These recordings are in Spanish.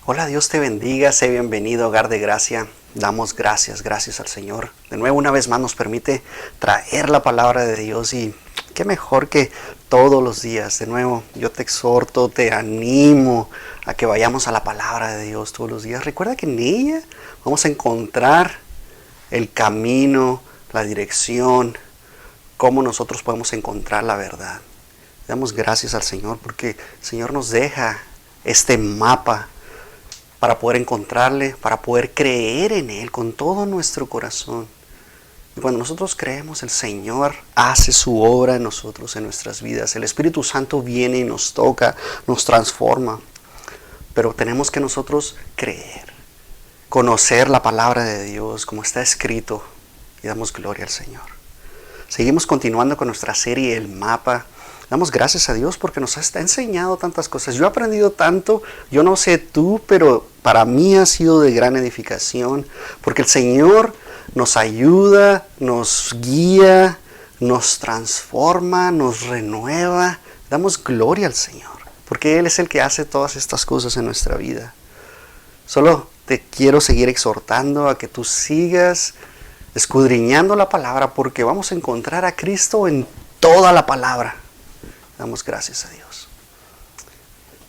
Hola, Dios te bendiga, sé bienvenido, Hogar de Gracia. Damos gracias al Señor. De nuevo, una vez más nos permite traer la palabra de Dios y qué mejor que todos los días. De nuevo, yo te exhorto, te animo a que vayamos a la palabra de Dios todos los días. Recuerda que en ella vamos a encontrar el camino, la dirección, cómo nosotros podemos encontrar la verdad. Damos gracias al Señor porque el Señor nos deja este mapa para poder encontrarle, para poder creer en Él con todo nuestro corazón. Y cuando nosotros creemos, el Señor hace su obra en nosotros, en nuestras vidas. El Espíritu Santo viene y nos toca, nos transforma. Pero tenemos que nosotros creer, conocer la palabra de Dios como está escrito, y damos gloria al Señor. Seguimos continuando con nuestra serie El Mapa. Damos gracias a Dios porque nos ha enseñado tantas cosas. Yo he aprendido tanto, yo no sé tú, pero para mí ha sido de gran edificación. Porque el Señor nos ayuda, nos guía, nos transforma, nos renueva. Damos gloria al Señor, porque Él es el que hace todas estas cosas en nuestra vida. Solo te quiero seguir exhortando a que tú sigas escudriñando la palabra, porque vamos a encontrar a Cristo en toda la palabra. Damos gracias a Dios.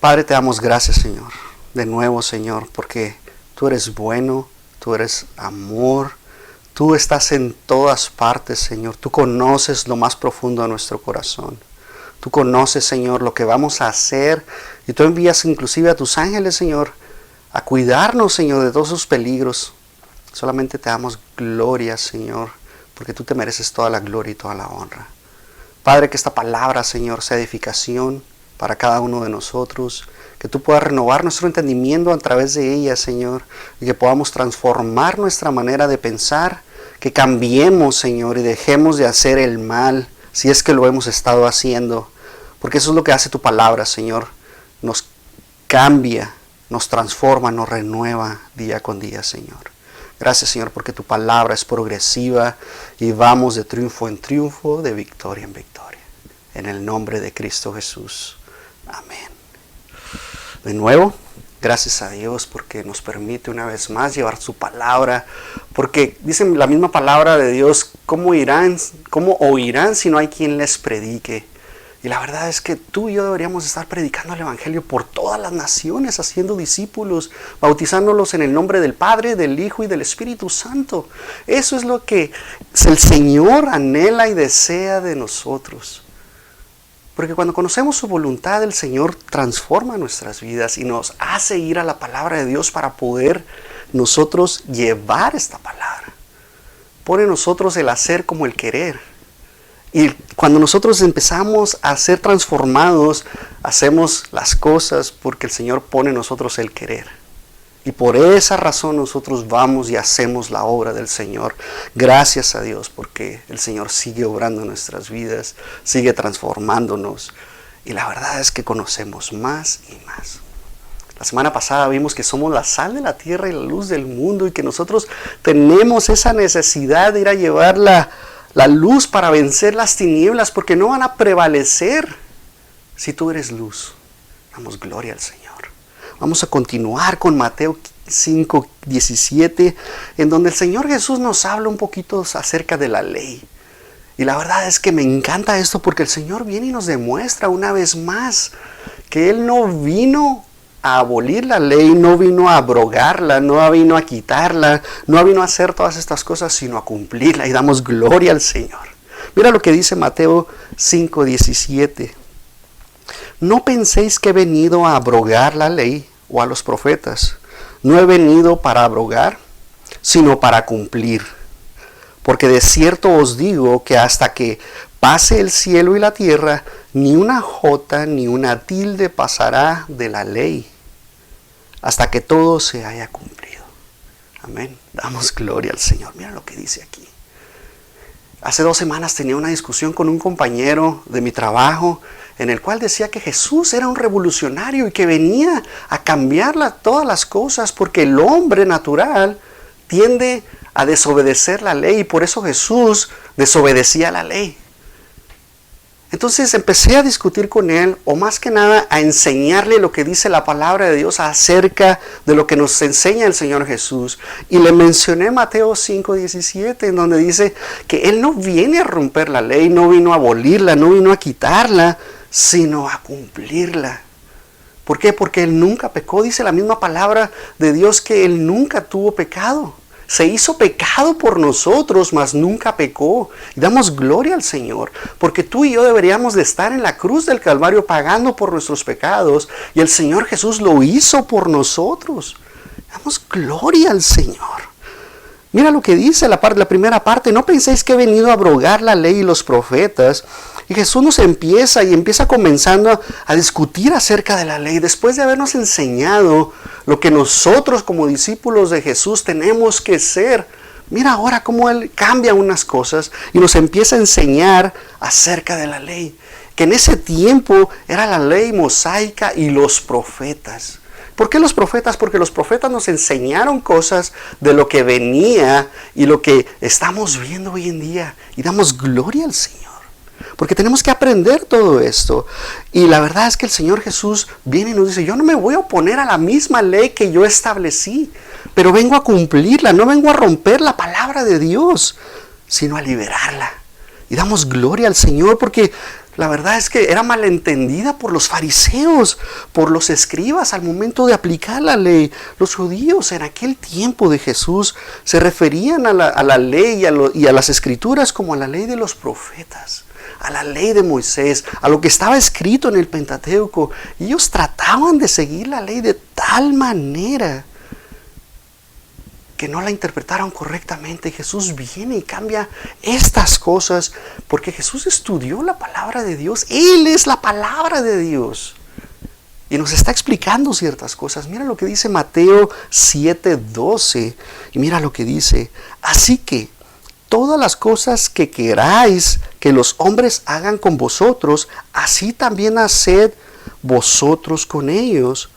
Padre, te damos gracias, Señor. De nuevo, Señor, porque tú eres bueno, tú eres amor, tú estás en todas partes, Señor. Tú conoces lo más profundo de nuestro corazón. Tú conoces, Señor, lo que vamos a hacer, y tú envías inclusive a tus ángeles, Señor, a cuidarnos, Señor, de todos sus peligros. Solamente te damos gloria, Señor, porque tú te mereces toda la gloria y toda la honra. Padre, que esta palabra, Señor, sea edificación para cada uno de nosotros, que tú puedas renovar nuestro entendimiento a través de ella, Señor, y que podamos transformar nuestra manera de pensar, que cambiemos, Señor, y dejemos de hacer el mal, si es que lo hemos estado haciendo, porque eso es lo que hace tu palabra, Señor, nos cambia, nos transforma, nos renueva día con día, Señor. Gracias, Señor, porque tu palabra es progresiva y vamos de triunfo en triunfo, de victoria en victoria. En el nombre de Cristo Jesús. Amén. De nuevo, gracias a Dios porque nos permite una vez más llevar su palabra. Porque dicen la misma palabra de Dios, ¿cómo oirán si no hay quien les predique? Y la verdad es que tú y yo deberíamos estar predicando el Evangelio por todas las naciones, haciendo discípulos, bautizándolos en el nombre del Padre, del Hijo y del Espíritu Santo. Eso es lo que el Señor anhela y desea de nosotros. Porque cuando conocemos su voluntad, el Señor transforma nuestras vidas y nos hace ir a la palabra de Dios para poder nosotros llevar esta palabra. Pone en nosotros el hacer como el querer. Y cuando nosotros empezamos a ser transformados, hacemos las cosas porque el Señor pone en nosotros el querer. Y por esa razón nosotros vamos y hacemos la obra del Señor. Gracias a Dios porque el Señor sigue obrando en nuestras vidas, sigue transformándonos. Y la verdad es que conocemos más y más. La semana pasada vimos que somos la sal de la tierra y la luz del mundo y que nosotros tenemos esa necesidad de ir a llevar la luz para vencer las tinieblas, porque no van a prevalecer si tú eres luz. Damos gloria al Señor. Vamos a continuar con Mateo 5:17, en donde el Señor Jesús nos habla un poquito acerca de la ley. Y la verdad es que me encanta esto porque el Señor viene y nos demuestra una vez más que Él no vino a abolir la ley, no vino a abrogarla, no vino a quitarla, no vino a hacer todas estas cosas, sino a cumplirla, y damos gloria al Señor. Mira lo que dice Mateo 5:17. No penséis que he venido a abrogar la ley o a los profetas. No he venido para abrogar, sino para cumplir. Porque de cierto os digo que hasta que pase el cielo y la tierra, ni una jota ni una tilde pasará de la ley, hasta que todo se haya cumplido. Amén. Damos gloria al Señor. Mira lo que dice aquí. Hace 2 semanas tenía una discusión con un compañero de mi trabajo, en el cual decía que Jesús era un revolucionario y que venía a cambiar todas las cosas, porque el hombre natural tiende a desobedecer la ley, y por eso Jesús desobedecía la ley. Entonces empecé a discutir con él, o más que nada a enseñarle lo que dice la palabra de Dios acerca de lo que nos enseña el Señor Jesús. Y le mencioné Mateo 5:17, en donde dice que Él no viene a romper la ley, no vino a abolirla, no vino a quitarla, sino a cumplirla. ¿Por qué? Porque Él nunca pecó. Dice la misma palabra de Dios que Él nunca tuvo pecado. Se hizo pecado por nosotros, mas nunca pecó. Y damos gloria al Señor, porque tú y yo deberíamos de estar en la cruz del Calvario pagando por nuestros pecados, y el Señor Jesús lo hizo por nosotros. Damos gloria al Señor. Mira lo que dice la primera parte: no penséis que he venido a abrogar la ley y los profetas. Y Jesús nos empieza comenzando a discutir acerca de la ley, después de habernos enseñado lo que nosotros como discípulos de Jesús tenemos que ser. Mira ahora cómo Él cambia unas cosas y nos empieza a enseñar acerca de la ley. Que en ese tiempo era la ley mosaica y los profetas. ¿Por qué los profetas? Porque los profetas nos enseñaron cosas de lo que venía y lo que estamos viendo hoy en día. Y damos gloria al Señor, porque tenemos que aprender todo esto. Y la verdad es que el Señor Jesús viene y nos dice: yo no me voy a oponer a la misma ley que yo establecí, pero vengo a cumplirla, no vengo a romper la palabra de Dios, sino a liberarla. Y damos gloria al Señor, porque la verdad es que era malentendida por los fariseos, por los escribas al momento de aplicar la ley. Los judíos en aquel tiempo de Jesús se referían a la ley y a las escrituras como a la ley de los profetas, a la ley de Moisés, a lo que estaba escrito en el Pentateuco. Y ellos trataban de seguir la ley de tal manera que no la interpretaron correctamente. Jesús viene y cambia estas cosas, porque Jesús estudió la palabra de Dios. Él es la palabra de Dios y nos está explicando ciertas cosas. Mira lo que dice Mateo 7:12, y mira lo que dice: así que todas las cosas que queráis que los hombres hagan con vosotros, así también haced vosotros con ellos,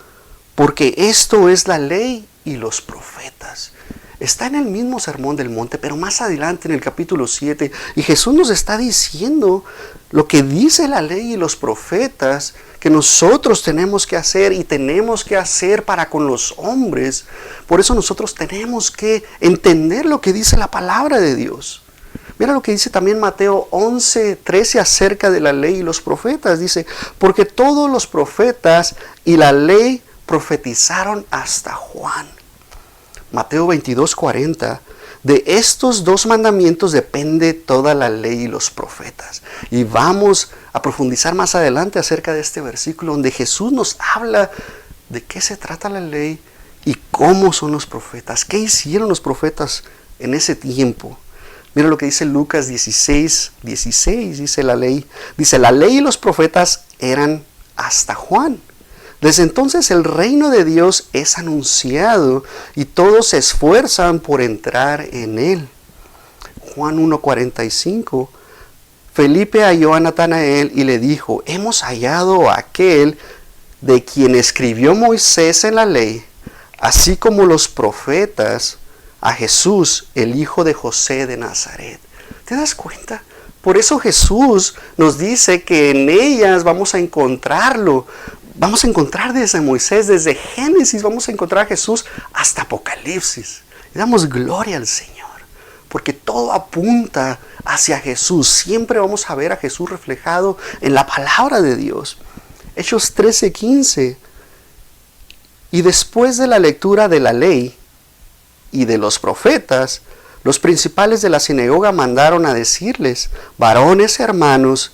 porque esto es la ley y los profetas. Está en el mismo Sermón del Monte, pero más adelante en el capítulo 7, y Jesús nos está diciendo lo que dice la ley y los profetas, que nosotros tenemos que hacer y tenemos que hacer para con los hombres. Por eso nosotros tenemos que entender lo que dice la palabra de Dios. Mira lo que dice también Mateo 11:13 acerca de la ley y los profetas. Dice: porque todos los profetas y la ley profetizaron hasta Juan. Mateo 22:40, de estos dos mandamientos depende toda la ley y los profetas. Y vamos a profundizar más adelante acerca de este versículo, donde Jesús nos habla de qué se trata la ley y cómo son los profetas, qué hicieron los profetas en ese tiempo. Mira lo que dice Lucas 16:16, dice la ley y los profetas eran hasta Juan. Desde entonces el reino de Dios es anunciado y todos se esfuerzan por entrar en él. Juan 1:45. Felipe halló a Natanael y le dijo: hemos hallado a aquel de quien escribió Moisés en la ley, así como los profetas, a Jesús, el hijo de José de Nazaret. ¿Te das cuenta? Por eso Jesús nos dice que en ellas vamos a encontrarlo. Vamos a encontrar desde Moisés, desde Génesis, vamos a encontrar a Jesús hasta Apocalipsis. Le damos gloria al Señor, porque todo apunta hacia Jesús. Siempre vamos a ver a Jesús reflejado en la palabra de Dios. Hechos 13:15. Y después de la lectura de la ley y de los profetas, los principales de la sinagoga mandaron a decirles: varones hermanos,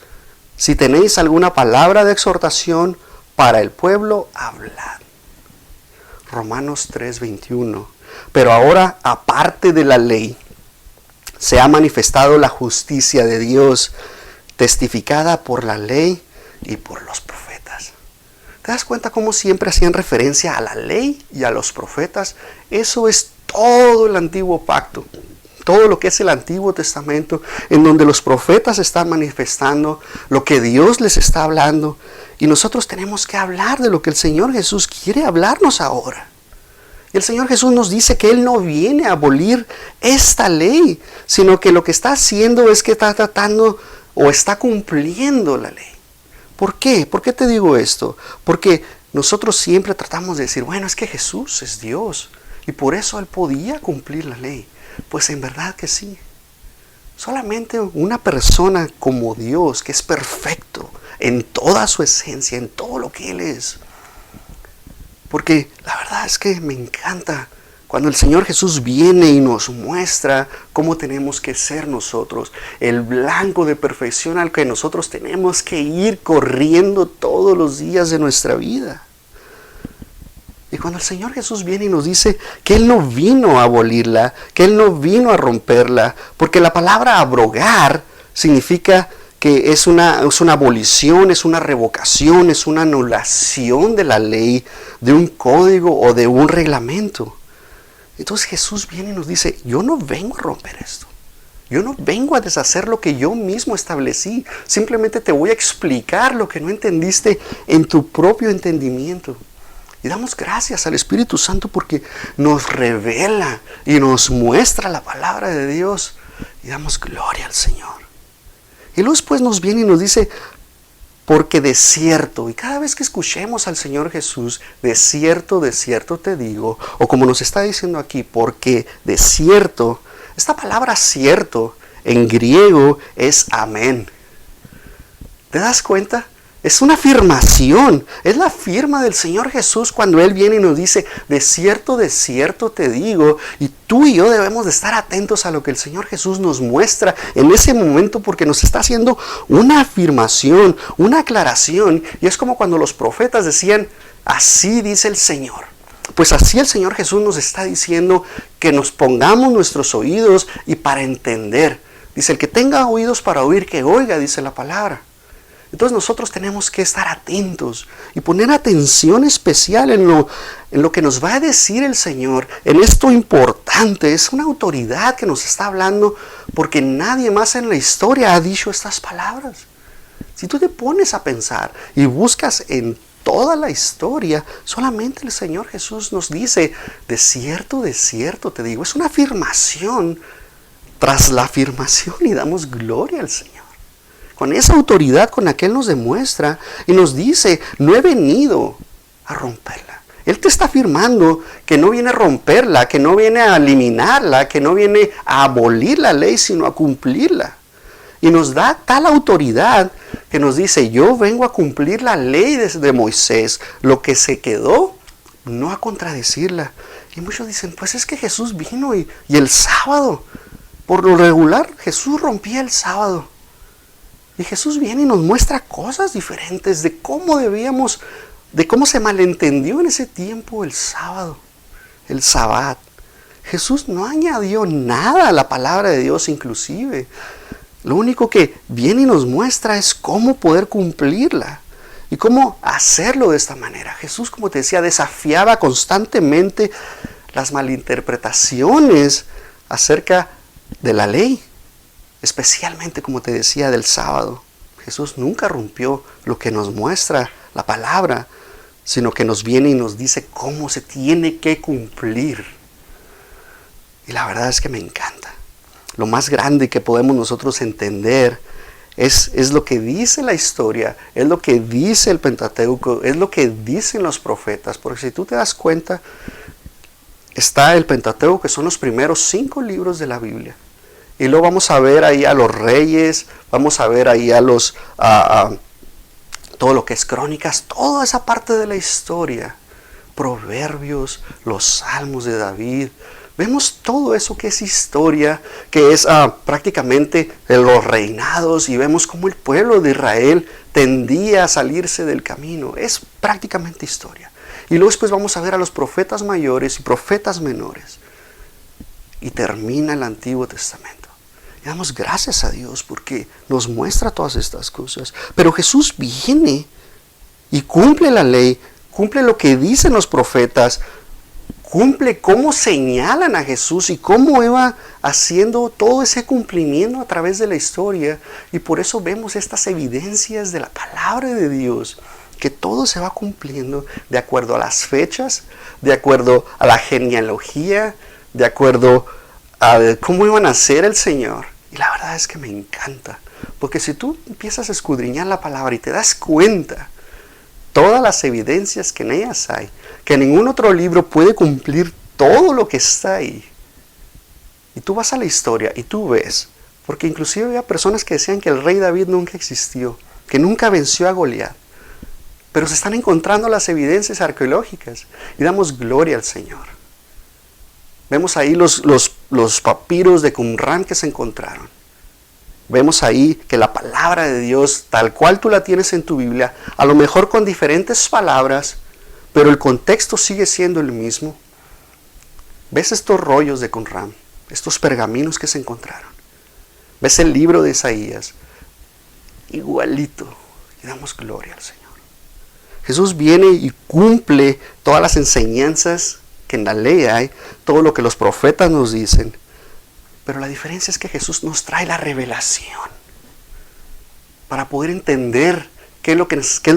si tenéis alguna palabra de exhortación para el pueblo, hablad. Romanos 3:21. Pero ahora, aparte de la ley, se ha manifestado la justicia de Dios, testificada por la ley y por los profetas. ¿Te das cuenta cómo siempre hacían referencia a la ley y a los profetas? Eso es todo el antiguo pacto. Todo lo que es el Antiguo Testamento, en donde los profetas están manifestando lo que Dios les está hablando. Y nosotros tenemos que hablar de lo que el Señor Jesús quiere hablarnos ahora. Y el Señor Jesús nos dice que Él no viene a abolir esta ley, sino que lo que está haciendo es que está tratando o está cumpliendo la ley. ¿Por qué? ¿Por qué te digo esto? Porque nosotros siempre tratamos de decir, bueno, es que Jesús es Dios y por eso Él podía cumplir la ley. Pues en verdad que sí. Solamente una persona como Dios, que es perfecto en toda su esencia, en todo lo que Él es. Porque la verdad es que me encanta cuando el Señor Jesús viene y nos muestra cómo tenemos que ser nosotros, el blanco de perfección al que nosotros tenemos que ir corriendo todos los días de nuestra vida. Y cuando el Señor Jesús viene y nos dice que Él no vino a abolirla, que Él no vino a romperla, porque la palabra abrogar significa que es una abolición, es una revocación, es una anulación de la ley, de un código o de un reglamento. Entonces Jesús viene y nos dice, yo no vengo a romper esto. Yo no vengo a deshacer lo que yo mismo establecí. Simplemente te voy a explicar lo que no entendiste en tu propio entendimiento. Y damos gracias al Espíritu Santo porque nos revela y nos muestra la palabra de Dios. Y damos gloria al Señor. Y luego después nos viene y nos dice, porque de cierto, y cada vez que escuchemos al Señor Jesús, de cierto te digo, o como nos está diciendo aquí, porque de cierto, esta palabra cierto en griego es amén. ¿Te das cuenta? Es una afirmación, es la firma del Señor Jesús cuando Él viene y nos dice, de cierto te digo, y tú y yo debemos de estar atentos a lo que el Señor Jesús nos muestra en ese momento porque nos está haciendo una afirmación, una aclaración, y es como cuando los profetas decían, así dice el Señor. Pues así el Señor Jesús nos está diciendo que nos pongamos nuestros oídos y para entender. Dice, el que tenga oídos para oír, que oiga, dice la palabra. Entonces nosotros tenemos que estar atentos y poner atención especial en lo que nos va a decir el Señor, en esto importante. Es una autoridad que nos está hablando porque nadie más en la historia ha dicho estas palabras. Si tú te pones a pensar y buscas en toda la historia, solamente el Señor Jesús nos dice, de cierto te digo. Es una afirmación tras la afirmación y damos gloria al Señor. Con esa autoridad con la que Él nos demuestra y nos dice, no he venido a romperla. Él te está afirmando que no viene a romperla, que no viene a eliminarla, que no viene a abolir la ley, sino a cumplirla. Y nos da tal autoridad que nos dice, yo vengo a cumplir la ley de Moisés, lo que se quedó, no a contradecirla. Y muchos dicen, pues es que Jesús vino y el sábado, por lo regular, Jesús rompía el sábado. Y Jesús viene y nos muestra cosas diferentes de cómo se malentendió en ese tiempo el sábado, el sabbat. Jesús no añadió nada a la palabra de Dios inclusive. Lo único que viene y nos muestra es cómo poder cumplirla y cómo hacerlo de esta manera. Jesús, como te decía, desafiaba constantemente las malinterpretaciones acerca de la ley. Especialmente, como te decía, del sábado. Jesús nunca rompió lo que nos muestra la palabra, sino que nos viene y nos dice cómo se tiene que cumplir. Y la verdad es que me encanta. Lo más grande que podemos nosotros entender es lo que dice la historia, es lo que dice el Pentateuco, es lo que dicen los profetas. Porque si tú te das cuenta, está el Pentateuco, que son los primeros 5 libros de la Biblia. Y luego vamos a ver ahí a los reyes, vamos a ver ahí a todo lo que es crónicas, toda esa parte de la historia. Proverbios, los salmos de David. Vemos todo eso que es historia, que es prácticamente de los reinados, y vemos cómo el pueblo de Israel tendía a salirse del camino. Es prácticamente historia. Y luego después vamos a ver a los profetas mayores y profetas menores. Y termina el Antiguo Testamento. Y damos gracias a Dios porque nos muestra todas estas cosas. Pero Jesús viene y cumple la ley, cumple lo que dicen los profetas, cumple cómo señalan a Jesús y cómo iba haciendo todo ese cumplimiento a través de la historia. Y por eso vemos estas evidencias de la palabra de Dios, que todo se va cumpliendo de acuerdo a las fechas, de acuerdo a la genealogía, de acuerdo a cómo iban a ser el Señor. Y la verdad es que me encanta. Porque si tú empiezas a escudriñar la palabra y te das cuenta todas las evidencias que en ellas hay, que ningún otro libro puede cumplir todo lo que está ahí. Y tú vas a la historia y tú ves, porque inclusive había personas que decían que el rey David nunca existió, que nunca venció a Goliat. Pero se están encontrando las evidencias arqueológicas y damos gloria al Señor. Vemos ahí los papiros de Qumran que se encontraron. Vemos ahí que la palabra de Dios, tal cual tú la tienes en tu Biblia, a lo mejor con diferentes palabras, pero el contexto sigue siendo el mismo. ¿Ves estos rollos de Qumran? Estos pergaminos que se encontraron. ¿Ves el libro de Isaías? Igualito. Y damos gloria al Señor. Jesús viene y cumple todas las enseñanzas que en la ley hay, todo lo que los profetas nos dicen. Pero la diferencia es que Jesús nos trae la revelación para poder entender qué es lo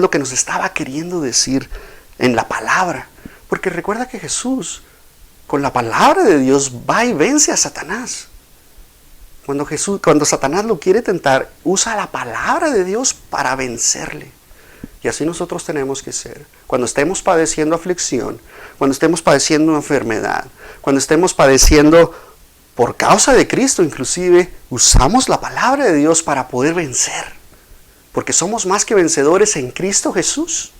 que nos estaba queriendo decir en la palabra. Porque recuerda que Jesús, con la palabra de Dios, va y vence a Satanás. Cuando Satanás lo quiere tentar, usa la palabra de Dios para vencerle. Y así nosotros tenemos que ser. Cuando estemos padeciendo aflicción, cuando estemos padeciendo una enfermedad, cuando estemos padeciendo por causa de Cristo inclusive, usamos la palabra de Dios para poder vencer. Porque somos más que vencedores en Cristo Jesús.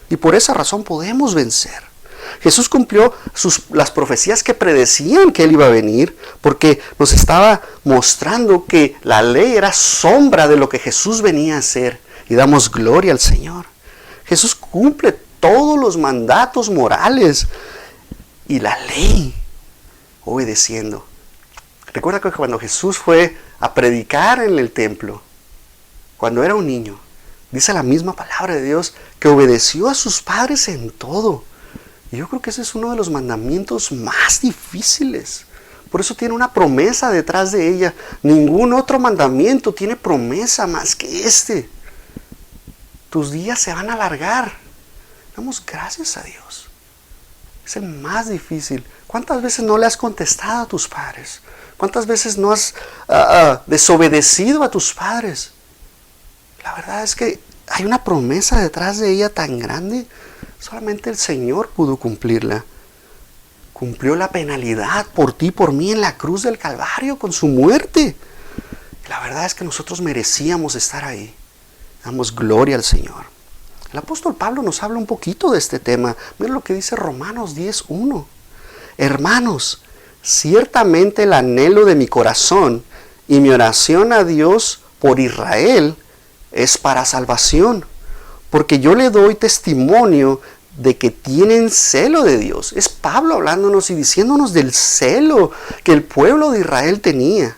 Y por esa razón podemos vencer. Jesús cumplió las profecías que predecían que Él iba a venir, porque nos estaba mostrando que la ley era sombra de lo que Jesús venía a hacer. Y damos gloria al Señor. Jesús cumple todos los mandatos morales y la ley obedeciendo. Recuerda que cuando Jesús fue a predicar en el templo, cuando era un niño, dice la misma palabra de Dios que obedeció a sus padres en todo. Y yo creo que ese es uno de los mandamientos más difíciles. Por eso tiene una promesa detrás de ella. Ningún otro mandamiento tiene promesa más que este. Tus días se van a alargar. Damos gracias a Dios. Es el más difícil. ¿Cuántas veces no le has contestado a tus padres? ¿Cuántas veces no has desobedecido a tus padres? La verdad es que hay una promesa detrás de ella tan grande. Solamente el Señor pudo cumplirla. Cumplió la penalidad por ti y por mí en la cruz del Calvario con su muerte. La verdad es que nosotros merecíamos estar ahí. Damos gloria al Señor. El apóstol Pablo nos habla un poquito de este tema. Mira lo que dice Romanos 10:1. Hermanos, ciertamente el anhelo de mi corazón y mi oración a Dios por Israel es para salvación, porque yo le doy testimonio de que tienen celo de Dios. Es Pablo hablándonos y diciéndonos del celo que el pueblo de Israel tenía.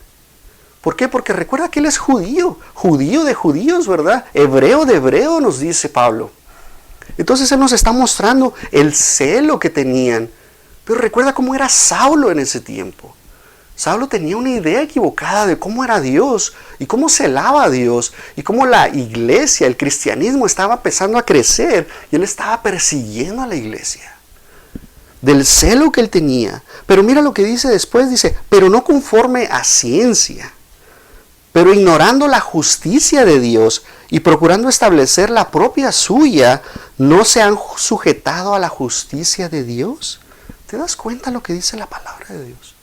¿Por qué? Porque recuerda que él es judío, judío de judíos, ¿verdad? Hebreo de hebreo, nos dice Pablo. Entonces él nos está mostrando el celo que tenían. Pero recuerda cómo era Saulo en ese tiempo. Saulo tenía una idea equivocada de cómo era Dios y cómo celaba a Dios y cómo la iglesia, el cristianismo estaba empezando a crecer y él estaba persiguiendo a la iglesia. Del celo que él tenía. Pero mira lo que dice después, dice, pero no conforme a ciencia, pero ignorando la justicia de Dios y procurando establecer la propia suya, no se han sujetado a la justicia de Dios. ¿Te das cuenta lo que dice la palabra de Dios?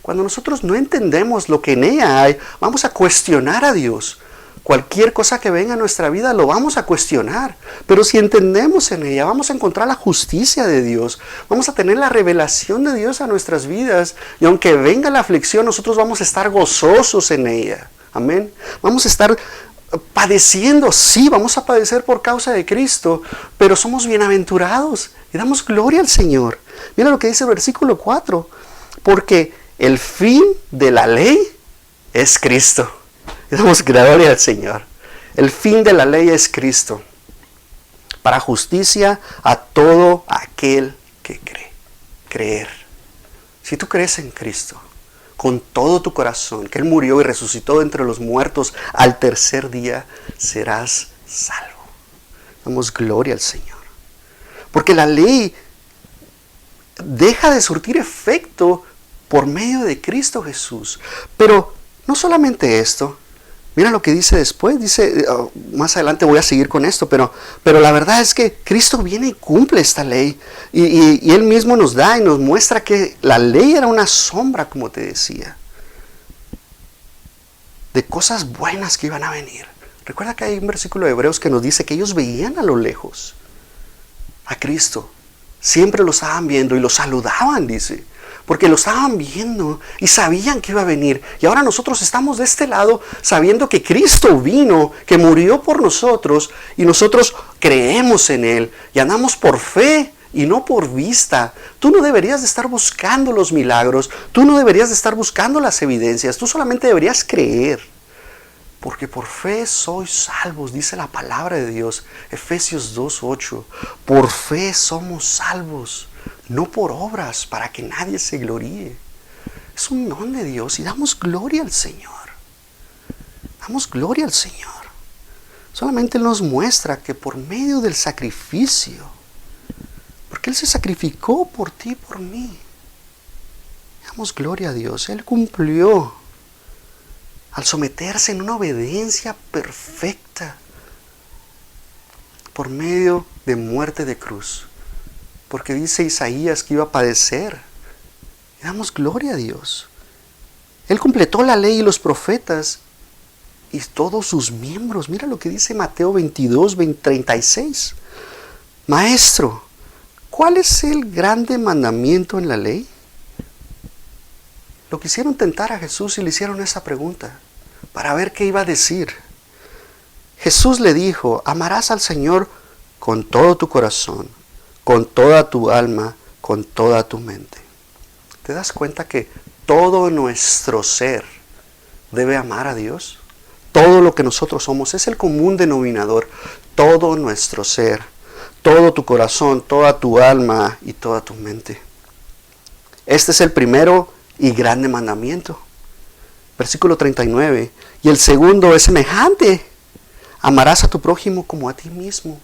Cuando nosotros no entendemos lo que en ella hay, vamos a cuestionar a Dios. Cualquier cosa que venga a nuestra vida lo vamos a cuestionar. Pero si entendemos en ella, vamos a encontrar la justicia de Dios. Vamos a tener la revelación de Dios a nuestras vidas. Y aunque venga la aflicción, nosotros vamos a estar gozosos en ella. Amén. Vamos a estar padeciendo. Sí, vamos a padecer por causa de Cristo. Pero somos bienaventurados. Y damos gloria al Señor. Mira lo que dice el versículo 4. Porque el fin de la ley es Cristo. Y damos gloria al Señor. El fin de la ley es Cristo. Para justicia a todo aquel que cree. Creer. Si tú crees en Cristo, con todo tu corazón, que Él murió y resucitó de entre los muertos al tercer día, serás salvo. Damos gloria al Señor. Porque la ley deja de surtir efecto por medio de Cristo Jesús. Pero no solamente esto. Mira lo que dice después, dice, más adelante voy a seguir con esto, pero la verdad es que Cristo viene y cumple esta ley. Y Él mismo nos da y nos muestra que la ley era una sombra, como te decía, de cosas buenas que iban a venir. Recuerda que hay un versículo de Hebreos que nos dice que ellos veían a lo lejos a Cristo. Siempre lo estaban viendo y lo saludaban, dice. Porque lo estaban viendo y sabían que iba a venir. Y ahora nosotros estamos de este lado sabiendo que Cristo vino, que murió por nosotros y nosotros creemos en Él y andamos por fe y no por vista. Tú no deberías de estar buscando los milagros, tú no deberías de estar buscando las evidencias, tú solamente deberías creer. Porque por fe sois salvos, dice la palabra de Dios, Efesios 2:8. Por fe somos salvos, no por obras, para que nadie se gloríe. Es un don de Dios y damos gloria al Señor. Damos gloria al Señor. Solamente Él nos muestra que por medio del sacrificio, porque Él se sacrificó por ti y por mí, damos gloria a Dios. Él cumplió al someterse en una obediencia perfecta por medio de muerte de cruz. Porque dice Isaías que iba a padecer. Y damos gloria a Dios. Él completó la ley y los profetas y todos sus miembros. Mira lo que dice Mateo 22:36. Maestro, ¿cuál es el grande mandamiento en la ley? Lo quisieron tentar a Jesús y le hicieron esa pregunta para ver qué iba a decir. Jesús le dijo, amarás al Señor con todo tu corazón, con toda tu alma, con toda tu mente. ¿Te das cuenta que todo nuestro ser debe amar a Dios? Todo lo que nosotros somos es el común denominador. Todo nuestro ser, todo tu corazón, toda tu alma y toda tu mente. Este es el primero y grande mandamiento. Versículo 39. Y el segundo es semejante. Amarás a tu prójimo como a ti mismo.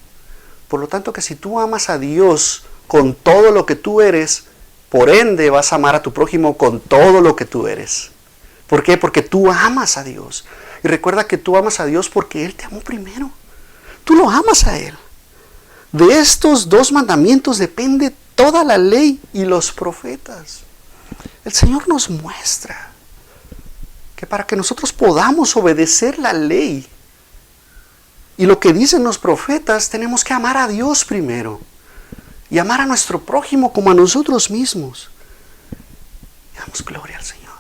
Por lo tanto que si tú amas a Dios con todo lo que tú eres, por ende vas a amar a tu prójimo con todo lo que tú eres. ¿Por qué? Porque tú amas a Dios. Y recuerda que tú amas a Dios porque Él te amó primero. Tú lo amas a Él. De estos dos mandamientos depende toda la ley y los profetas. El Señor nos muestra que para que nosotros podamos obedecer la ley y lo que dicen los profetas, tenemos que amar a Dios primero y amar a nuestro prójimo como a nosotros mismos. Y damos gloria al Señor.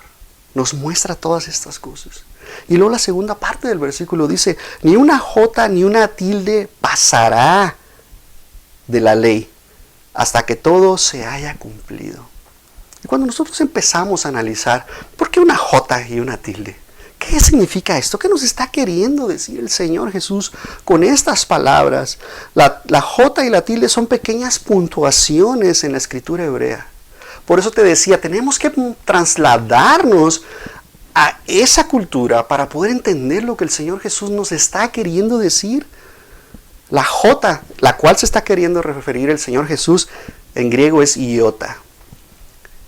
Nos muestra todas estas cosas. Y luego la segunda parte del versículo dice, ni una jota ni una tilde pasará de la ley hasta que todo se haya cumplido. Y cuando nosotros empezamos a analizar, ¿por qué una jota y una tilde? ¿Qué significa esto? ¿Qué nos está queriendo decir el Señor Jesús con estas palabras? La jota y la tilde son pequeñas puntuaciones en la escritura hebrea. Por eso te decía, tenemos que trasladarnos a esa cultura para poder entender lo que el Señor Jesús nos está queriendo decir. La jota, la cual se está queriendo referir el Señor Jesús, en griego es iota.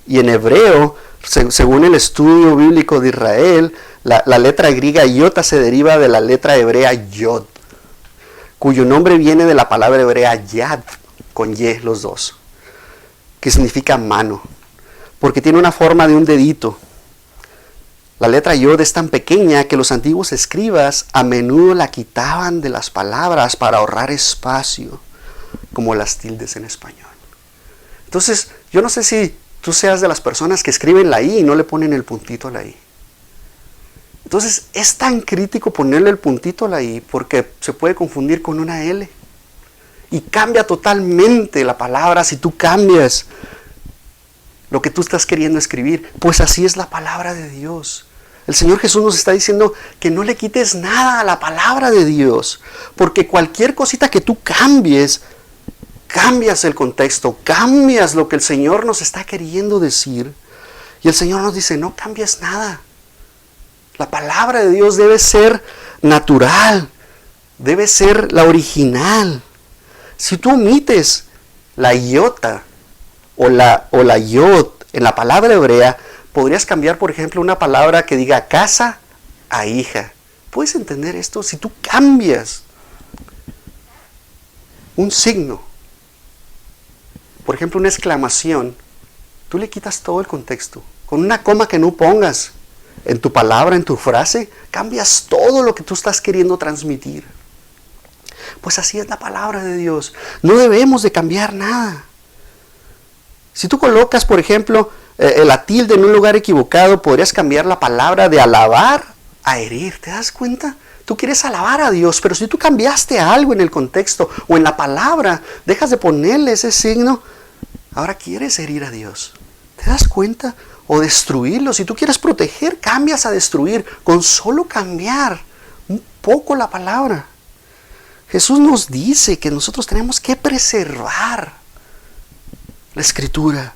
Y en hebreo, según el estudio bíblico de Israel, la letra griega iota se deriva de la letra hebrea yod, cuyo nombre viene de la palabra hebrea yad, con y los dos, que significa mano, porque tiene una forma de un dedito. La letra yod es tan pequeña que los antiguos escribas a menudo la quitaban de las palabras para ahorrar espacio, como las tildes en español. Entonces, yo no sé si tú seas de las personas que escriben la I y no le ponen el puntito a la I. Entonces, es tan crítico ponerle el puntito a la I porque se puede confundir con una L. Y cambia totalmente la palabra si tú cambias lo que tú estás queriendo escribir. Pues así es la palabra de Dios. El Señor Jesús nos está diciendo que no le quites nada a la palabra de Dios. Porque cualquier cosita que tú cambies, cambias el contexto, cambias lo que el Señor nos está queriendo decir. Y el Señor nos dice, no cambies nada. La palabra de Dios debe ser natural, debe ser la original. Si tú omites la iota o la yod en la palabra hebrea, podrías cambiar, por ejemplo, una palabra que diga casa a hija, ¿Puedes entender esto? Si tú cambias un signo, por ejemplo una exclamación, tú le quitas todo el contexto. Con una coma que no pongas en tu palabra, en tu frase, cambias todo lo que tú estás queriendo transmitir. Pues así es la palabra de Dios. No debemos de cambiar nada. Si tú colocas, por ejemplo, la tilde en un lugar equivocado, podrías cambiar la palabra de alabar a herir. ¿Te das cuenta? Tú quieres alabar a Dios, pero si tú cambiaste algo en el contexto o en la palabra, dejas de ponerle ese signo, ahora quieres herir a Dios. ¿Te das cuenta? O destruirlo. Si tú quieres proteger, cambias a destruir con solo cambiar un poco la palabra. Jesús nos dice que nosotros tenemos que preservar la Escritura.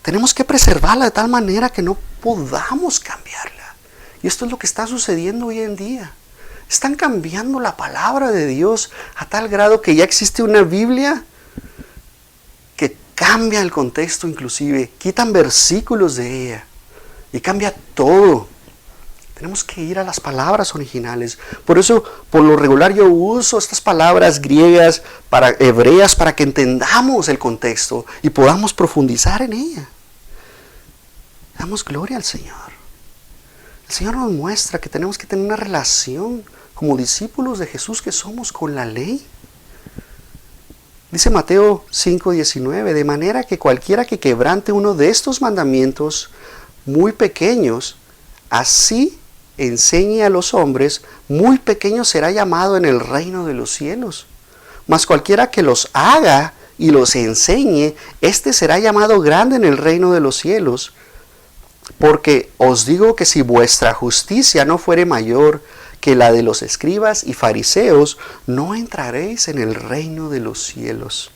Tenemos que preservarla de tal manera que no podamos cambiarla. Y esto es lo que está sucediendo hoy en día. Están cambiando la palabra de Dios a tal grado que ya existe una Biblia que cambia el contexto inclusive. Quitan versículos de ella y cambia todo. Tenemos que ir a las palabras originales. Por eso, por lo regular, yo uso estas palabras griegas, hebreas, para que entendamos el contexto y podamos profundizar en ella. Damos gloria al Señor. El Señor nos muestra que tenemos que tener una relación como discípulos de Jesús que somos con la ley. Dice Mateo 5:19, de manera que cualquiera que quebrante uno de estos mandamientos muy pequeños, así enseñe a los hombres, muy pequeño será llamado en el reino de los cielos. Mas cualquiera que los haga y los enseñe, éste será llamado grande en el reino de los cielos. Porque os digo que si vuestra justicia no fuere mayor que la de los escribas y fariseos, no entraréis en el reino de los cielos.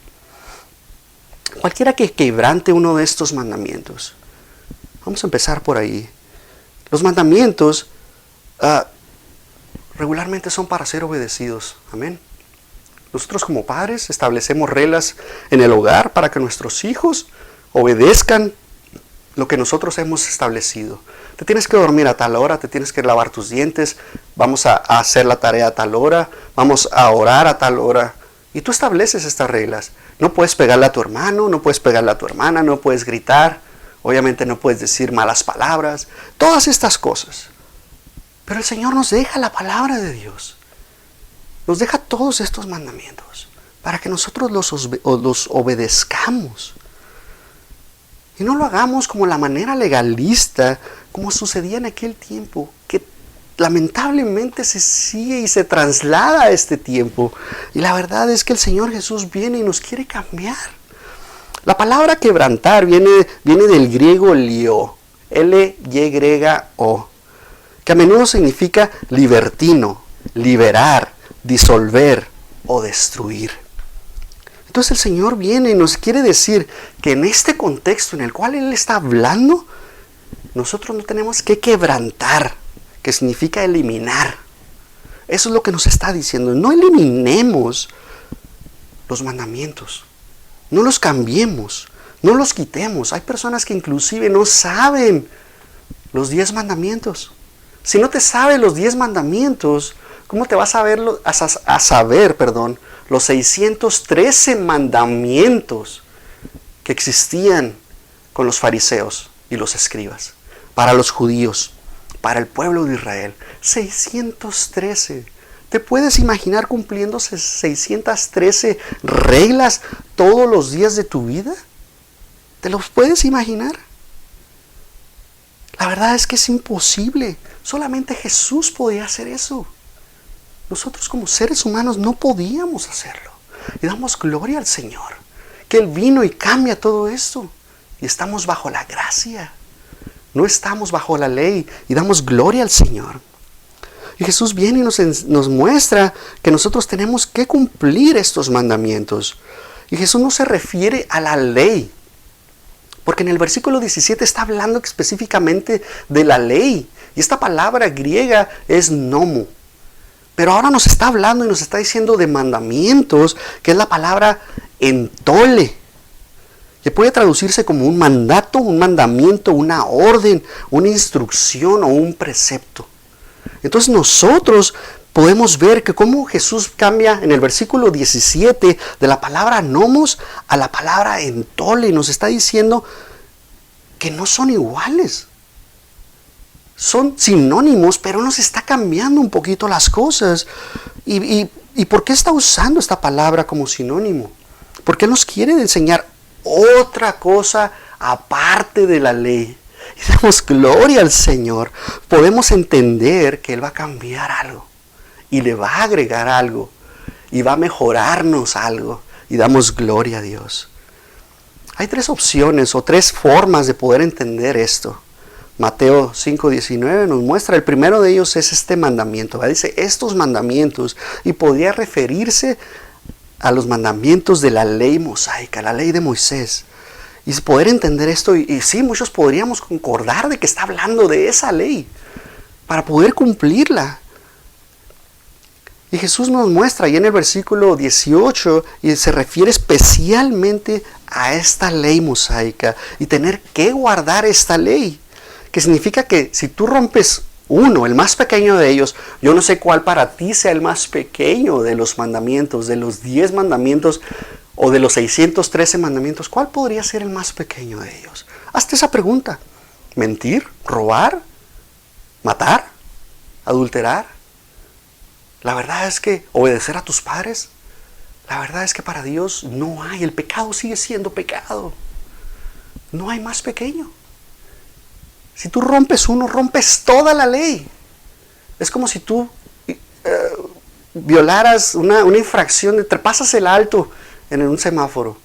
Cualquiera que quebrante uno de estos mandamientos. Vamos a empezar por ahí. Los mandamientos regularmente son para ser obedecidos. Amén. Nosotros como padres establecemos reglas en el hogar para que nuestros hijos obedezcan lo que nosotros hemos establecido. Te tienes que dormir a tal hora, te tienes que lavar tus dientes, vamos a hacer la tarea a tal hora, vamos a orar a tal hora. Y tú estableces estas reglas. No puedes pegarle a tu hermano, no puedes pegarle a tu hermana, no puedes gritar, obviamente no puedes decir malas palabras, todas estas cosas. Pero el Señor nos deja la palabra de Dios. Nos deja todos estos mandamientos para que nosotros los obedezcamos. Y no lo hagamos como la manera legalista, como sucedía en aquel tiempo, que lamentablemente se sigue y se traslada a este tiempo. Y la verdad es que el Señor Jesús viene y nos quiere cambiar. La palabra quebrantar viene del griego lio, L-Y-O, que a menudo significa libertino, liberar, disolver o destruir. Entonces el Señor viene y nos quiere decir que en este contexto en el cual Él está hablando, nosotros no tenemos que quebrantar, que significa eliminar. Eso es lo que nos está diciendo. No eliminemos los mandamientos, no los cambiemos, no los quitemos. Hay personas que inclusive no saben los 10 mandamientos. Si no te sabes los 10 mandamientos, ¿cómo te vas a saber los 613 mandamientos que existían con los fariseos y los escribas, para los judíos, para el pueblo de Israel? 613. ¿Te puedes imaginar cumpliendo 613 reglas todos los días de tu vida? ¿Te los puedes imaginar? La verdad es que es imposible. Solamente Jesús podía hacer eso. Nosotros como seres humanos no podíamos hacerlo. Y damos gloria al Señor, que Él vino y cambia todo esto. Y estamos bajo la gracia. No estamos bajo la ley. Y damos gloria al Señor. Y Jesús viene y nos muestra que nosotros tenemos que cumplir estos mandamientos. Y Jesús no se refiere a la ley. Porque en el versículo 17 está hablando específicamente de la ley. Y esta palabra griega es nomo. Pero ahora nos está hablando y nos está diciendo de mandamientos, que es la palabra entole, que puede traducirse como un mandato, un mandamiento, una orden, una instrucción o un precepto. Entonces nosotros podemos ver que cómo Jesús cambia en el versículo 17 de la palabra nomos a la palabra entole. Nos está diciendo que no son iguales. Son sinónimos, pero nos está cambiando un poquito las cosas. ¿Y por qué está usando esta palabra como sinónimo? Porque nos quiere enseñar otra cosa aparte de la ley. Y damos gloria al Señor. Podemos entender que Él va a cambiar algo. Y le va a agregar algo. Y va a mejorarnos algo. Y damos gloria a Dios. Hay tres opciones o tres formas de poder entender esto. Mateo 5:19 nos muestra, el primero de ellos es este mandamiento. Dice, estos mandamientos. Y podría referirse a los mandamientos de la ley mosaica, la ley de Moisés. Y poder entender esto, y sí, muchos podríamos concordar de que está hablando de esa ley, para poder cumplirla. Y Jesús nos muestra ahí en el versículo 18, y se refiere especialmente a esta ley mosaica, y tener que guardar esta ley, que significa que si tú rompes uno, el más pequeño de ellos, yo no sé cuál para ti sea el más pequeño de los mandamientos, de los 10 mandamientos, o de los 613 mandamientos, ¿cuál podría ser el más pequeño de ellos? Hazte esa pregunta. ¿Mentir? ¿Robar? ¿Matar? ¿Adulterar? La verdad es que obedecer a tus padres, la verdad es que para Dios no hay, el pecado sigue siendo pecado. No hay más pequeño. Si tú rompes uno, rompes toda la ley. Es como si tú violaras una infracción, te pasas el alto en un semáforo.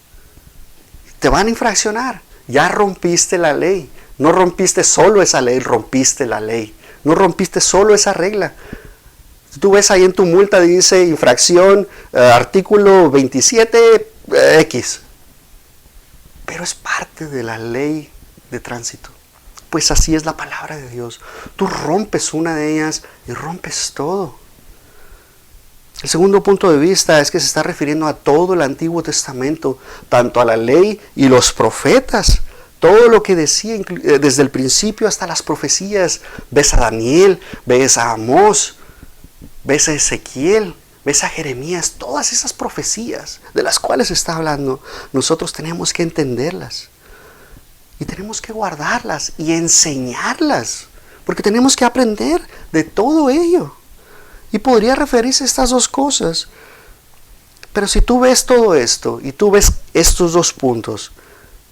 Te van a infraccionar. Ya rompiste la ley. No rompiste solo esa ley, rompiste la ley. No rompiste solo esa regla. Tú ves ahí en tu multa, dice infracción, artículo 27X. Pero es parte de la ley de tránsito. Pues así es la palabra de Dios. Tú rompes una de ellas y rompes todo. El segundo punto de vista es que se está refiriendo a todo el Antiguo Testamento, tanto a la ley y los profetas. Todo lo que decía desde el principio hasta las profecías. Ves a Daniel, ves a Amós, ves a Ezequiel, ves a Jeremías. Todas esas profecías de las cuales está hablando, nosotros tenemos que entenderlas. Y tenemos que guardarlas y enseñarlas. Porque tenemos que aprender de todo ello. Y podría referirse a estas dos cosas. Pero si tú ves todo esto y tú ves estos dos puntos,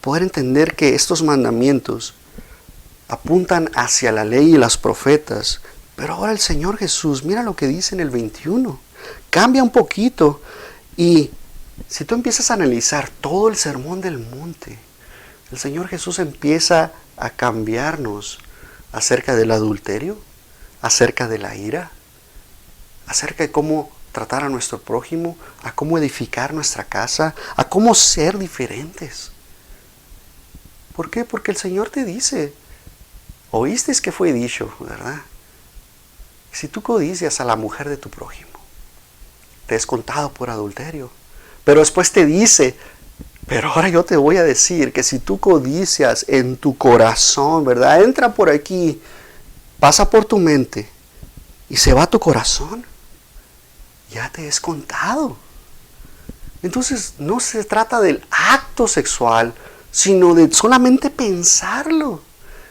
poder entender que estos mandamientos apuntan hacia la ley y las profetas. Pero ahora el Señor Jesús, mira lo que dice en el 21. Cambia un poquito. Y si tú empiezas a analizar todo el sermón del monte, el Señor Jesús empieza a cambiarnos acerca del adulterio, acerca de la ira, acerca de cómo tratar a nuestro prójimo, a cómo edificar nuestra casa, a cómo ser diferentes. ¿Por qué? Porque el Señor te dice, oísteis que fue dicho, ¿verdad? Si tú codicias a la mujer de tu prójimo, te es contado por adulterio. Pero después te dice, pero ahora yo te voy a decir que si tú codicias en tu corazón, ¿verdad? Entra por aquí, pasa por tu mente y se va a tu corazón, ya te es contado. Entonces no se trata del acto sexual, sino de solamente pensarlo.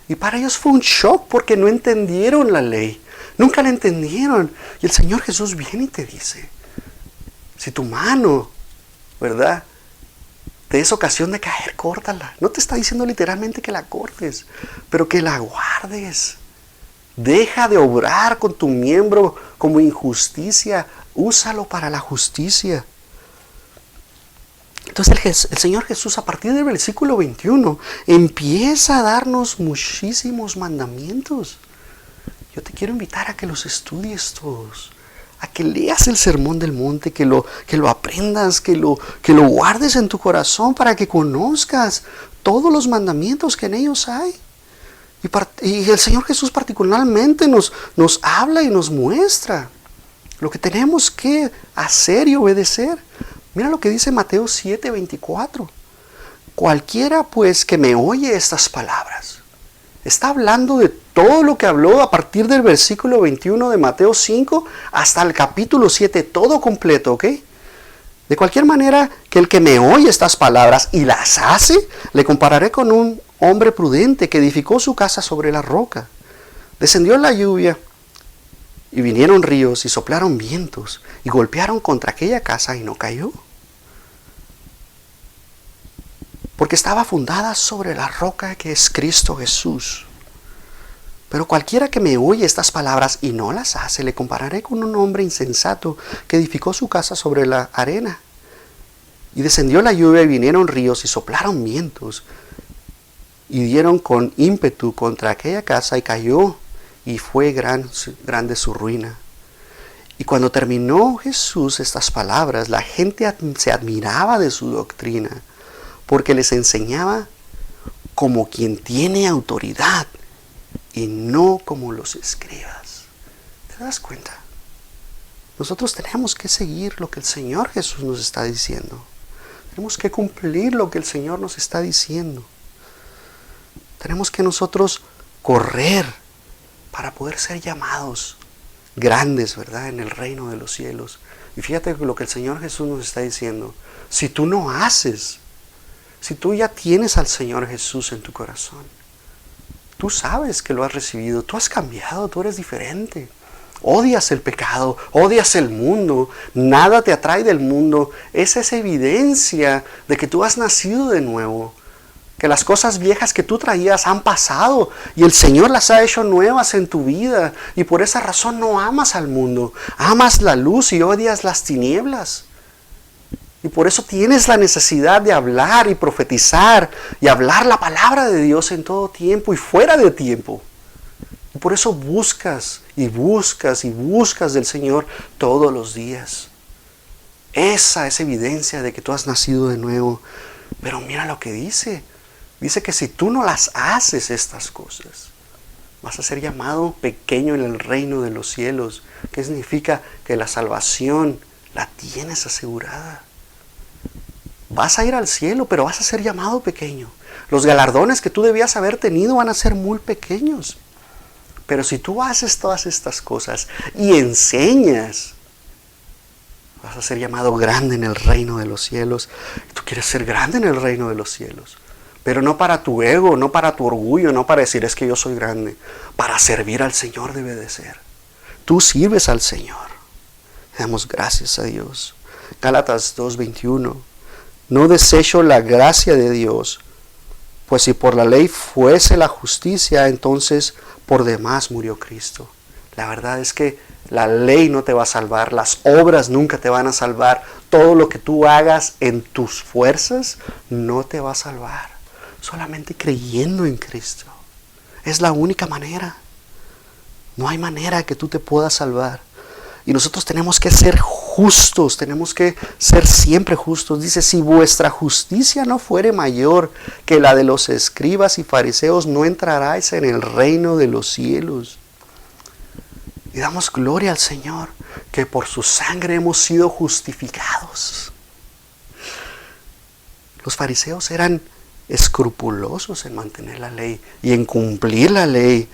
Y para ellos fue un shock porque no entendieron la ley. Nunca la entendieron. Y el Señor Jesús viene y te dice, si tu mano, ¿verdad?, te es ocasión de caer, córtala. No te está diciendo literalmente que la cortes, pero que la guardes. Deja de obrar con tu miembro como injusticia. Úsalo para la justicia. Entonces el Señor Jesús, a partir del versículo 21, empieza a darnos muchísimos mandamientos. Yo te quiero invitar a que los estudies todos, a que leas el Sermón del Monte, que lo aprendas, que lo guardes en tu corazón para que conozcas todos los mandamientos que en ellos hay. Y el Señor Jesús particularmente nos habla y nos muestra lo que tenemos que hacer y obedecer. Mira lo que dice Mateo 7:24. Cualquiera pues que me oye estas palabras Está hablando de todo lo que habló a partir del versículo 21 de Mateo 5 hasta el capítulo 7, todo completo, ¿ok? De cualquier manera, que el que me oye estas palabras y las hace, le compararé con un hombre prudente que edificó su casa sobre la roca. Descendió la lluvia y vinieron ríos y soplaron vientos y golpearon contra aquella casa y no cayó, porque estaba fundada sobre la roca que es Cristo Jesús. Pero cualquiera que me oye estas palabras y no las hace, le compararé con un hombre insensato que edificó su casa sobre la arena. Y descendió la lluvia y vinieron ríos y soplaron vientos y dieron con ímpetu contra aquella casa y cayó, y fue grande su ruina. Y cuando terminó Jesús estas palabras, la gente se admiraba de su doctrina, porque les enseñaba como quien tiene autoridad y no como los escribas. ¿Te das cuenta? Nosotros tenemos que seguir lo que el Señor Jesús nos está diciendo. Tenemos que cumplir lo que el Señor nos está diciendo. Tenemos que nosotros correr para poder ser llamados grandes, ¿verdad?, en el reino de los cielos. Y fíjate lo que el Señor Jesús nos está diciendo. Si tú no haces, si tú ya tienes al Señor Jesús en tu corazón, tú sabes que lo has recibido, tú has cambiado, tú eres diferente. Odias el pecado, odias el mundo, nada te atrae del mundo. Esa es evidencia de que tú has nacido de nuevo, que las cosas viejas que tú traías han pasado y el Señor las ha hecho nuevas en tu vida, y por esa razón no amas al mundo, amas la luz y odias las tinieblas. Y por eso tienes la necesidad de hablar y profetizar y hablar la palabra de Dios en todo tiempo y fuera de tiempo. Y por eso buscas y buscas y buscas del Señor todos los días. Esa es evidencia de que tú has nacido de nuevo. Pero mira lo que dice. Dice que si tú no las haces estas cosas, vas a ser llamado pequeño en el reino de los cielos. ¿Qué significa? Que la salvación la tienes asegurada. Vas a ir al cielo, pero vas a ser llamado pequeño. Los galardones que tú debías haber tenido van a ser muy pequeños. Pero si tú haces todas estas cosas y enseñas, vas a ser llamado grande en el reino de los cielos. Tú quieres ser grande en el reino de los cielos, pero no para tu ego, no para tu orgullo, no para decir es que yo soy grande. Para servir al Señor debe de ser. Tú sirves al Señor. Damos gracias a Dios. Gálatas 2:21. No desecho la gracia de Dios, pues si por la ley fuese la justicia, entonces por demás murió Cristo. La verdad es que la ley no te va a salvar, las obras nunca te van a salvar, todo lo que tú hagas en tus fuerzas no te va a salvar. Solamente creyendo en Cristo. Es la única manera. No hay manera que tú te puedas salvar. Y nosotros tenemos que ser justos, tenemos que ser siempre justos. Dice, si vuestra justicia no fuere mayor que la de los escribas y fariseos, no entraráis en el reino de los cielos. Y damos gloria al Señor, que por su sangre hemos sido justificados. Los fariseos eran escrupulosos en mantener la ley y en cumplir la ley.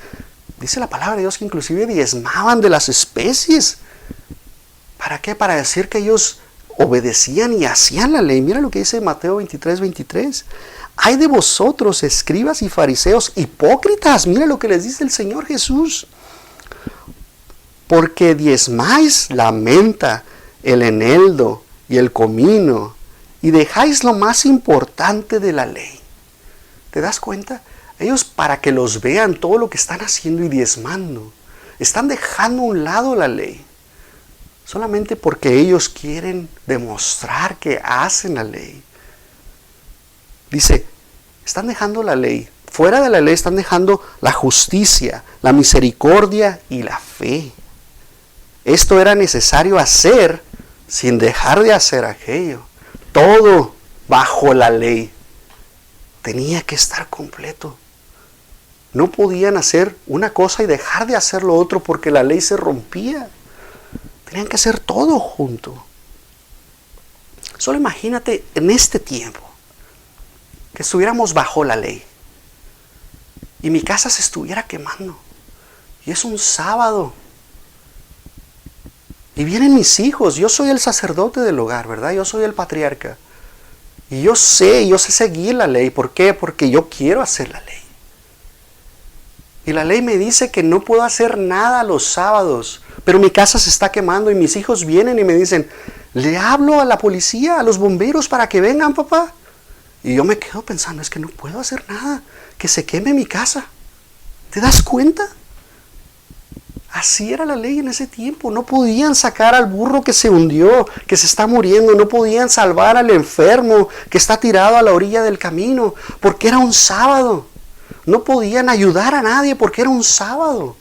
Dice la palabra de Dios que inclusive diezmaban de las especies. ¿Para qué? Para decir que ellos obedecían y hacían la ley. Mira lo que dice Mateo 23:23. Hay de vosotros, escribas y fariseos, hipócritas. Mira lo que les dice el Señor Jesús. Porque diezmáis la menta, el eneldo y el comino, y dejáis lo más importante de la ley. ¿Te das cuenta? Ellos, para que los vean todo lo que están haciendo y diezmando, están dejando a un lado la ley. Solamente porque ellos quieren demostrar que hacen la ley. Dice, están dejando la ley. Fuera de la ley están dejando la justicia, la misericordia y la fe. Esto era necesario hacer sin dejar de hacer aquello. Todo bajo la ley tenía que estar completo. No podían hacer una cosa y dejar de hacer lo otro porque la ley se rompía. Tenían que hacer todo junto. Solo imagínate en este tiempo que estuviéramos bajo la ley. y mi casa se estuviera quemando. Y es un sábado. Y vienen mis hijos. Yo soy el sacerdote del hogar, ¿verdad? Yo soy el patriarca. Y yo sé seguir la ley. ¿Por qué? Porque yo quiero hacer la ley. Y la ley me dice que no puedo hacer nada los sábados. Pero mi casa se está quemando y mis hijos vienen y me dicen, le hablo a la policía, a los bomberos para que vengan, papá. Y yo me quedo pensando, es que no puedo hacer nada. Que se queme mi casa. ¿Te das cuenta? Así era la ley en ese tiempo. No podían sacar al burro que se hundió, que se está muriendo. No podían salvar al enfermo que está tirado a la orilla del camino, porque era un sábado. No podían ayudar a nadie porque era un sábado.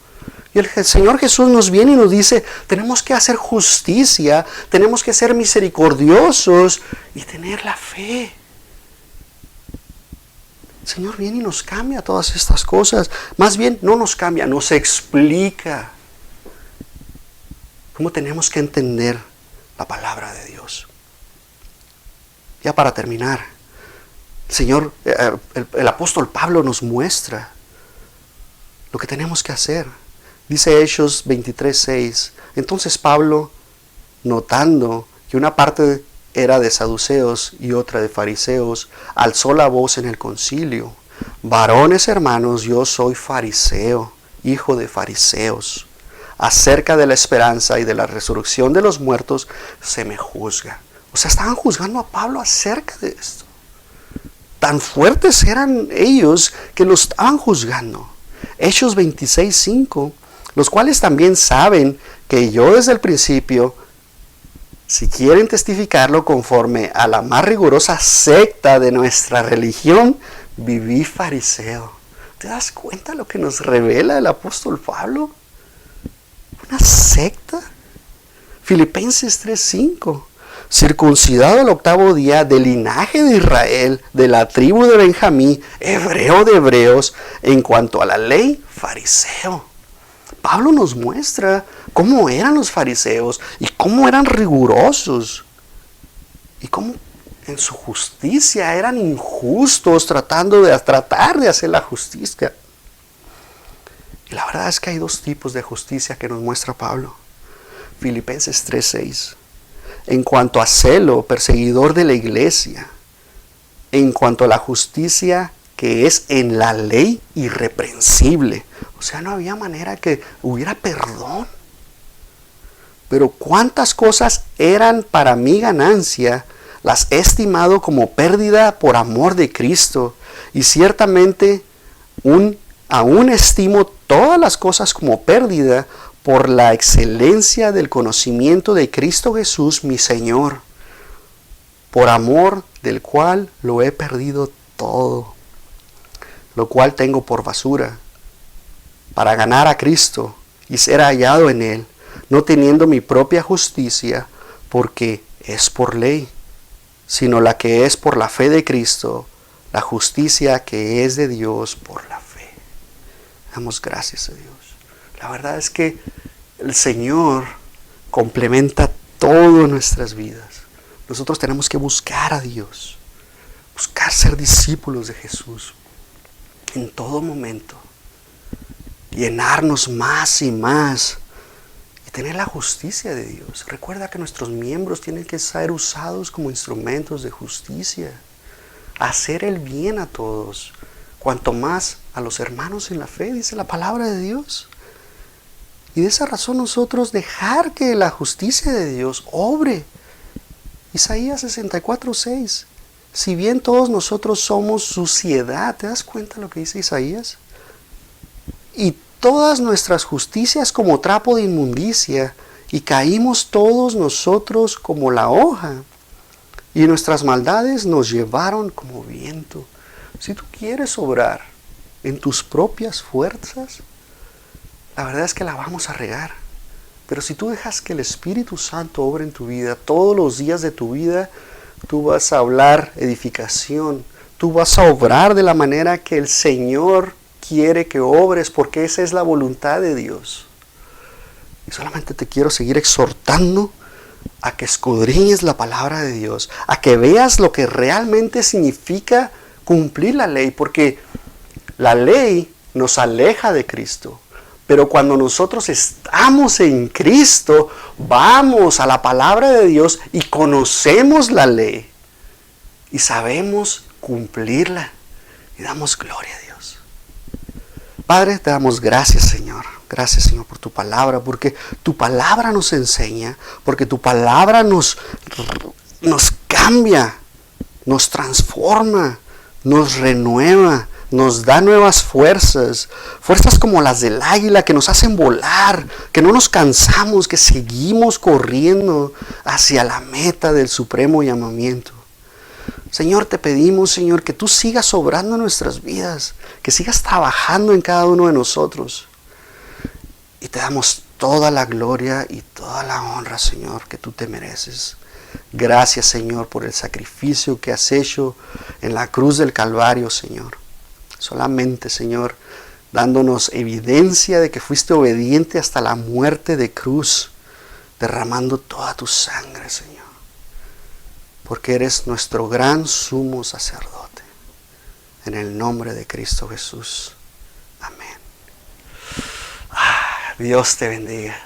Y el Señor Jesús nos viene y nos dice, tenemos que hacer justicia, tenemos que ser misericordiosos y tener la fe. El Señor viene y nos cambia todas estas cosas. Más bien, no nos cambia, nos explica cómo tenemos que entender la palabra de Dios. Ya para terminar, el apóstol Pablo nos muestra lo que tenemos que hacer. Dice Hechos 23:6. Entonces Pablo, notando que una parte era de saduceos y otra de fariseos, alzó la voz en el concilio. Varones hermanos, yo soy fariseo, hijo de fariseos. Acerca de la esperanza y de la resurrección de los muertos se me juzga. O sea, estaban juzgando a Pablo acerca de esto. Tan fuertes eran ellos que lo estaban juzgando. Hechos 26:5, los cuales también saben que yo desde el principio, si quieren testificarlo conforme a la más rigurosa secta de nuestra religión, viví fariseo. ¿Te das cuenta lo que nos revela el apóstol Pablo? ¿Una secta? Filipenses 3:5. Circuncidado al 8º día, del linaje de Israel, de la tribu de Benjamín, hebreo de hebreos, en cuanto a la ley, fariseo. Pablo nos muestra cómo eran los fariseos y cómo eran rigurosos y cómo en su justicia eran injustos tratar de hacer la justicia. Y la verdad es que hay dos tipos de justicia que nos muestra Pablo. Filipenses 3:6. En cuanto a celo, perseguidor de la iglesia, en cuanto a la justicia que es en la ley, irreprensible. O sea, no había manera que hubiera perdón. Pero cuántas cosas eran para mi ganancia, las he estimado como pérdida por amor de Cristo. Y ciertamente aún estimo todas las cosas como pérdida por la excelencia del conocimiento de Cristo Jesús, mi Señor, por amor del cual lo he perdido todo, lo cual tengo por basura, para ganar a Cristo y ser hallado en Él, no teniendo mi propia justicia, porque es por ley, sino la que es por la fe de Cristo, la justicia que es de Dios por la fe. Damos gracias a Dios. La verdad es que el Señor complementa todo nuestras vidas. Nosotros tenemos que buscar a Dios, buscar ser discípulos de Jesús en todo momento, llenarnos más y más y tener la justicia de Dios. Recuerda que nuestros miembros tienen que ser usados como instrumentos de justicia, hacer el bien a todos, cuanto más a los hermanos en la fe, dice la palabra de Dios. Y de esa razón nosotros dejar que la justicia de Dios obre. Isaías 64:6. Si bien todos nosotros somos suciedad, ¿te das cuenta lo que dice Isaías? Y todas nuestras justicias como trapo de inmundicia, y caímos todos nosotros como la hoja, y nuestras maldades nos llevaron como viento. Si tú quieres obrar en tus propias fuerzas, la verdad es que la vamos a regar. Pero si tú dejas que el Espíritu Santo obre en tu vida, todos los días de tu vida, tú vas a hablar edificación. Tú vas a obrar de la manera que el Señor quiere que obres, porque esa es la voluntad de Dios. Y solamente te quiero seguir exhortando a que escudriñes la palabra de Dios, a que veas lo que realmente significa cumplir la ley, porque la ley nos aleja de Cristo. Pero cuando nosotros estamos en Cristo, vamos a la palabra de Dios y conocemos la ley. Y sabemos cumplirla. Y damos gloria a Dios. Padre, te damos gracias, Señor. Gracias, Señor, por tu palabra. Porque tu palabra nos enseña. Porque tu palabra nos cambia. Nos transforma. Nos renueva. Nos da nuevas fuerzas. Fuerzas como las del águila que nos hacen volar. Que no nos cansamos. Que seguimos corriendo hacia la meta del supremo llamamiento. Señor, te pedimos, Señor, que tú sigas obrando en nuestras vidas, que sigas trabajando en cada uno de nosotros. Y te damos toda la gloria y toda la honra, Señor, que tú te mereces. Gracias, Señor, por el sacrificio que has hecho en la cruz del Calvario, Señor. Solamente, Señor, dándonos evidencia de que fuiste obediente hasta la muerte de cruz, derramando toda tu sangre, Señor. Porque eres nuestro gran sumo sacerdote. En el nombre de Cristo Jesús. Amén. Dios te bendiga.